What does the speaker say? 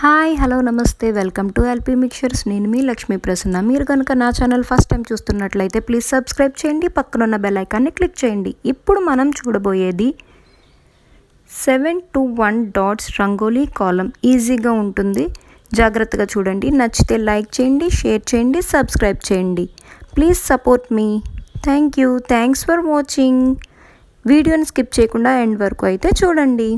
Hi hello నమస్తే welcome to LP mixtures. నేను మీ లక్ష్మీ ప్రసన్న. మీరు కనుక నా ఛానల్ ఫస్ట్ టైం చూస్తున్నట్లయితే ప్లీజ్ సబ్స్క్రైబ్ చేయండి, పక్కనున్న బెల్ ఐకాన్ని క్లిక్ చేయండి. ఇప్పుడు మనం చూడబోయేది 7 to 1 డాట్స్ రంగోలీ కాలం. ఈజీగా ఉంటుంది, జాగ్రత్తగా చూడండి. నచ్చితే లైక్ చేయండి, షేర్ చేయండి, సబ్స్క్రైబ్ చేయండి. Please support me. Thanks for watching. వీడియోని స్కిప్ చేయకుండా ఎండ్ వరకు అయితే చూడండి.